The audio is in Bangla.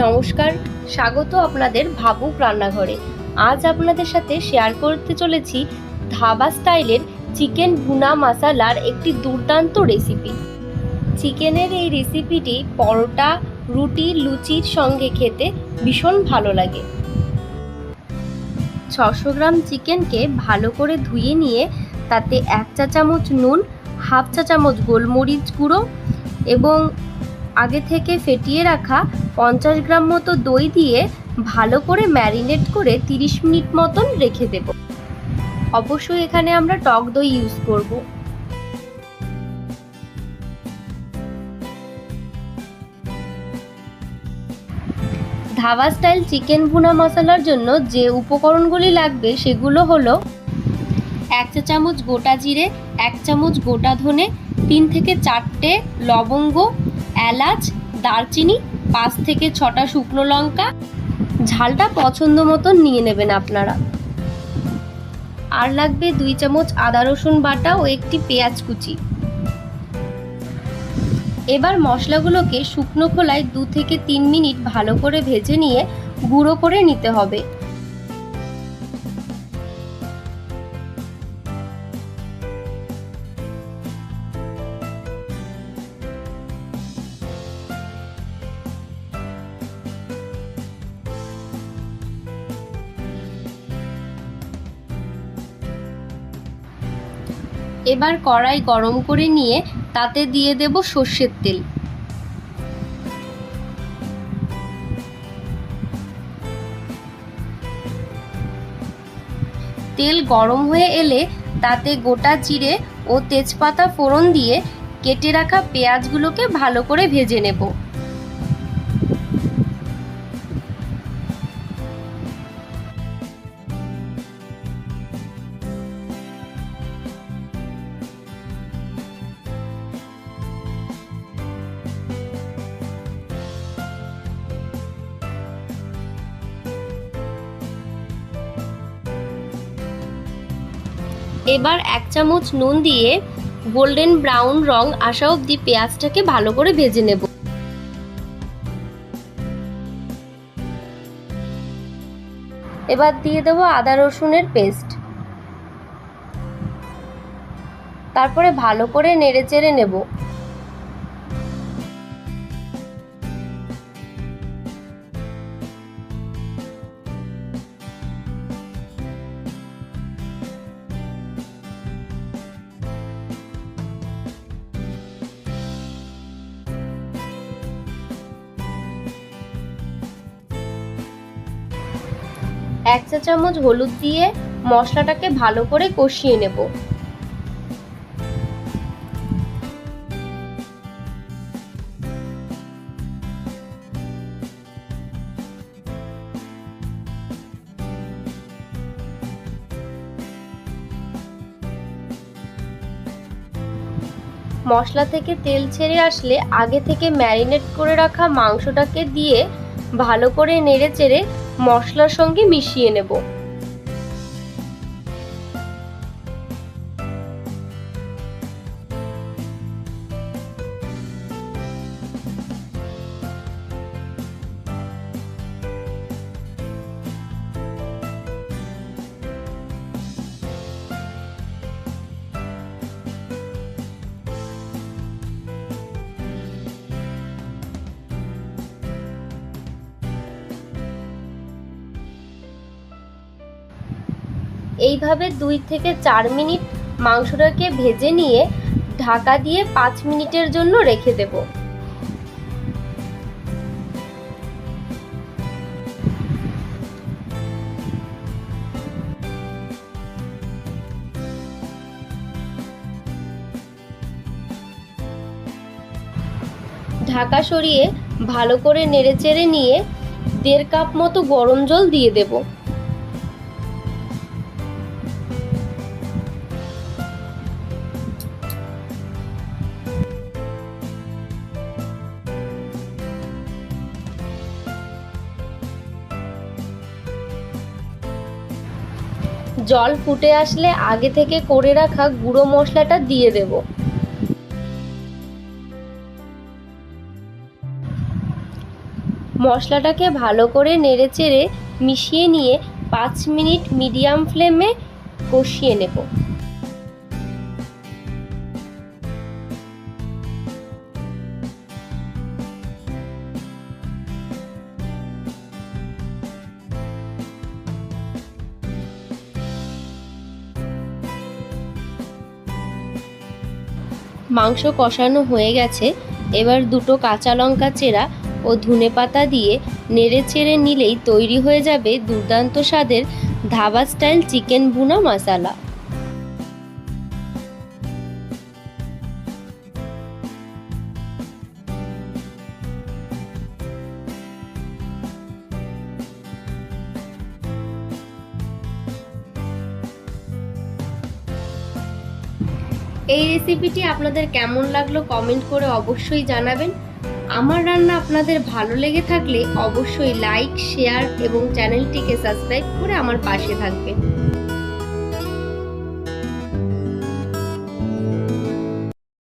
নমস্কার, স্বাগত আপনাদের ভাবুক রান্নাঘরে। আজ আপনাদের সাথে শেয়ার করতে চলেছি ধাবা স্টাইলের চিকেন ভুনা মশালার একটি দুর্দান্ত রেসিপি। চিকেনের এই রেসিপিটি পরোটা, রুটি, লুচির সঙ্গে খেতে ভীষণ ভালো লাগে। 600 গ্রাম চিকেনকে ভালো করে ধুয়ে নিয়ে তাতে 1 চা চামচ নুন, হাফ চা চামচ গোলমরিচ গুঁড়ো এবং আগে থেকে ফেটিয়ে রাখা 50 গ্রাম মতো দই দিয়ে ভালো করে ম্যারিনেট করে 30 মিনিট মতন রেখে দেব। অবশ্যই এখানে আমরা টক দই ইউজ করব। ধাবা স্টাইল চিকেন ভুনা মশলার জন্য যে উপকরণগুলি লাগবে সেগুলো হলো 1 চা চামচ গোটা জিরে, 1 চামচ গোটা ধনে, 3 থেকে 4টে লবঙ্গ, এলাচ, দারচিনি, 5 থেকে 6টা শুকনো লঙ্কা। ঝালটা পছন্দ মতন নিয়ে নেবেন আপনারা। আর লাগবে 2 চামচ আদা রসুন বাটা ও একটি পেঁয়াজ কুচি। এবার মশলাগুলোকে শুকনো খোলায় 2 থেকে 3 মিনিট ভালো করে ভেজে নিয়ে গুঁড়ো করে নিতে হবে। এবার কড়াই গরম করে নিয়ে তাতে দিয়ে দেব সর্ষের তেল। তেল গরম হয়ে এলে তাতে গোটা জিরে ও তেজপাতা ফোড়ন দিয়ে কেটে রাখা পেঁয়াজগুলোকে ভালো করে ভেজে নেব। এবার 1 চামচ নুন দিয়ে গোল্ডেন ব্রাউন রং আসা অবধি পেঁয়াজটাকে ভালো করে ভেজে নেব। এবার দিয়ে দেব আদা রসুনের পেস্ট। তারপরে ভালো করে নেড়েচেড়ে নেব। এক চা চামচ হলুদ দিয়ে মশলাটাকে ভালো করে কষিয়ে নেব। মশলা থেকে তেল ছেড়ে আসলে আগে থেকে ম্যারিনেট করে রাখা মাংসটাকে দিয়ে ভালো করে নেড়েচেড়ে মশলার সঙ্গে মিশিয়ে নেব। এইভাবে 2 থেকে 4 মিনিট মাংসটাকে ভেজে নিয়ে ঢাকা দিয়ে 5 মিনিটের জন্য রেখে দেব। ঢাকা সরিয়ে ভালো করে নেড়েচেড়ে নিয়ে 1.5 কাপ মতো গরম জল দিয়ে দেব। জল ফুটে আসলে আগে থেকে করে রাখা গুঁড়ো মশলাটা দিয়ে দেব। মশলাটাকে ভালো করে নেড়েচেড়ে মিশিয়ে নিয়ে 5 মিনিট মিডিয়াম ফ্লেমে কষিয়ে নেব। মাংস কষানো হয়ে গেছে। এবার দুটো কাঁচা লঙ্কা চেরা ও ধনেপাতা দিয়ে নেড়েচেড়ে নিলেই তৈরি হয়ে যাবে দুর্দান্ত স্বাদের ধাবা স্টাইল চিকেন ভুনা মশলা। এই রেসিপিটি আপনাদের কেমন লাগলো কমেন্ট করে অবশ্যই জানাবেন। আমার রান্না আপনাদের ভালো লেগে থাকলে অবশ্যই লাইক, শেয়ার এবং চ্যানেলটিকে সাবস্ক্রাইব করে আমার পাশে থাকবেন।